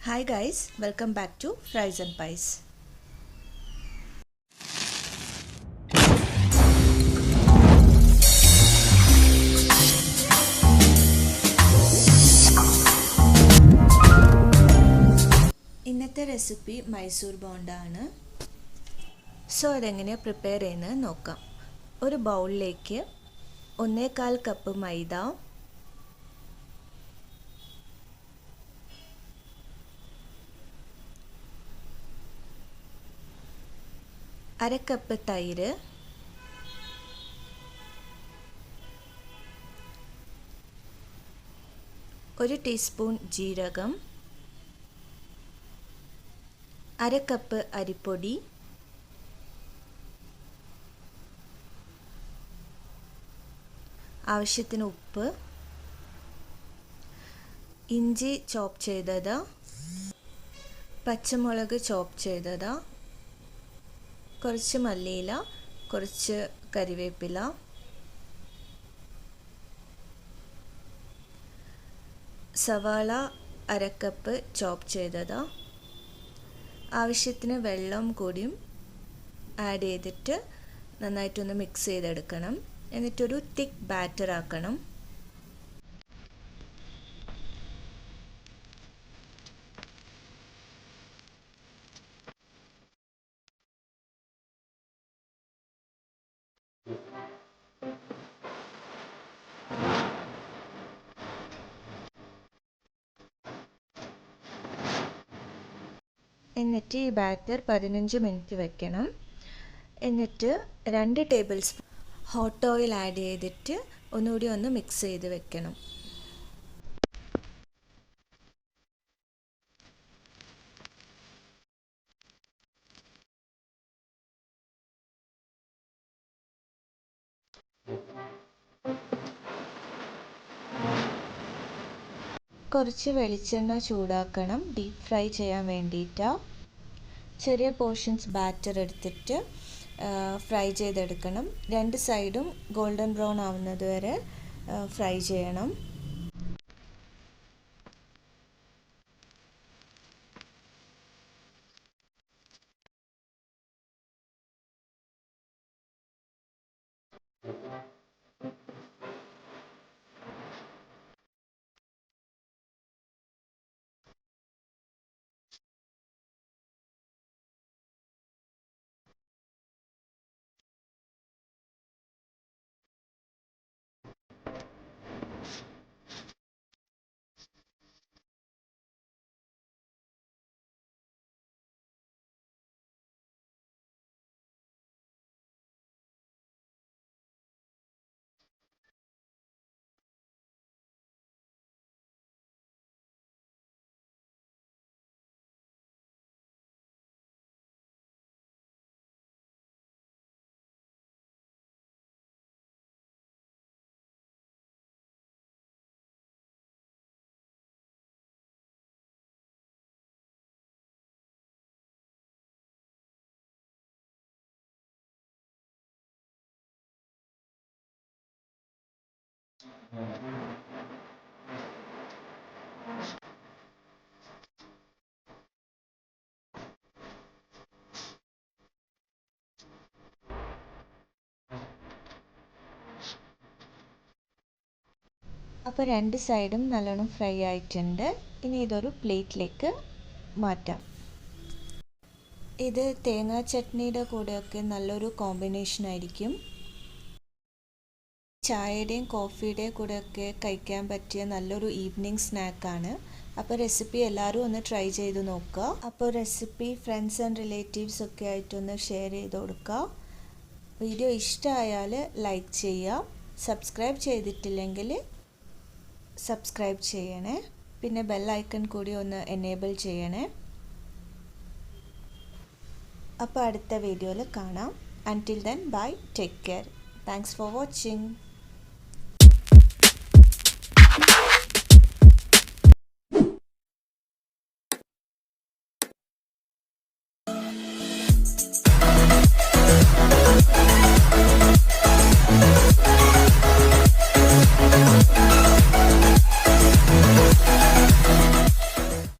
Hi guys, welcome back to Fries and Pies. ഇന്നത്തെ recipe Mysore ബോണ്ടാണ്. So അതെങ്ങനെ prepare ചെയ്യുന്നത് നോക്കാം. ഒരു ബൗളിലേക്ക് 1/4 കപ്പ് മൈദ, അര കപ്പ് തൈര്, ഒരു ടീസ്പൂൺ ജീരകം, അര കപ്പ് അരിപ്പൊടി, ആവശ്യത്തിന് ഉപ്പ്, ഇഞ്ചി ചോപ്പ് ചെയ്തത്, പച്ചമുളക് ചോപ്പ് ചെയ്തത്, കുറച്ച് മല്ലിയില, കുറച്ച് കറിവേപ്പില, സവാള അര കപ്പ് ചോപ്പ് ചെയ്തത്, ആവശ്യത്തിന് വെള്ളം കൂടിയും ആഡ് ചെയ്തിട്ട് നന്നായിട്ടൊന്ന് മിക്സ് ചെയ്തെടുക്കണം. എന്നിട്ടൊരു തിക്ക് ബാറ്റർ ആക്കണം. എന്നിട്ട് ഈ ബാറ്റർ 15 മിനിറ്റ് വെക്കണം. എന്നിട്ട് 2 table spoon hot oil add ചെയ്തിട്ട് ഒന്നുകൂടി ഒന്ന് മിക്സ് ചെയ്ത് വെക്കണം. കുറച്ച് വെളിച്ചെണ്ണ ചൂടാക്കണം, ഡീപ്പ് ഫ്രൈ ചെയ്യാൻ വേണ്ടിയിട്ടാണ്. ചെറിയ പോർഷൻസ് ബാറ്റർ എടുത്തിട്ട് ഫ്രൈ ചെയ്തെടുക്കണം. 2 സൈഡും ഗോൾഡൻ ബ്രൗൺ ആവുന്നത് വരെ ഫ്രൈ ചെയ്യണം. അപ്പോൾ 2 സൈഡും നല്ലോണം ഫ്രൈ ആയിട്ടുണ്ട്. ഇനി ഇതൊരു പ്ലേറ്റിലേക്ക് മാറ്റാം. ഇത് തേങ്ങാ ചട്നിയുടെ കൂടെയൊക്കെ നല്ലൊരു കോമ്പിനേഷൻ ആയിരിക്കും. ചായയുടെയും കോഫിയുടെയും കൂടെയൊക്കെ കഴിക്കാൻ പറ്റിയ നല്ലൊരു ഈവനിങ് സ്നാക്കാണ്. അപ്പോൾ റെസിപ്പി എല്ലാവരും ഒന്ന് ട്രൈ ചെയ്ത് നോക്കുക. അപ്പോൾ റെസിപ്പി ഫ്രണ്ട്സ് ആൻഡ് റിലേറ്റീവ്സ് ഒക്കെ ആയിട്ടൊന്ന് ഷെയർ ചെയ്ത് കൊടുക്കുക. വീഡിയോ ഇഷ്ടമായാൽ ലൈക്ക് ചെയ്യുക. സബ്സ്ക്രൈബ് ചെയ്തിട്ടില്ലെങ്കിൽ സബ്സ്ക്രൈബ് ചെയ്യണേ. പിന്നെ ബെൽ ഐക്കൺ കൂടി ഒന്ന് എനേബിൾ ചെയ്യണേ. അപ്പോൾ അടുത്ത വീഡിയോയിൽ കാണാം. Until then, bye, take care. Thanks for watching.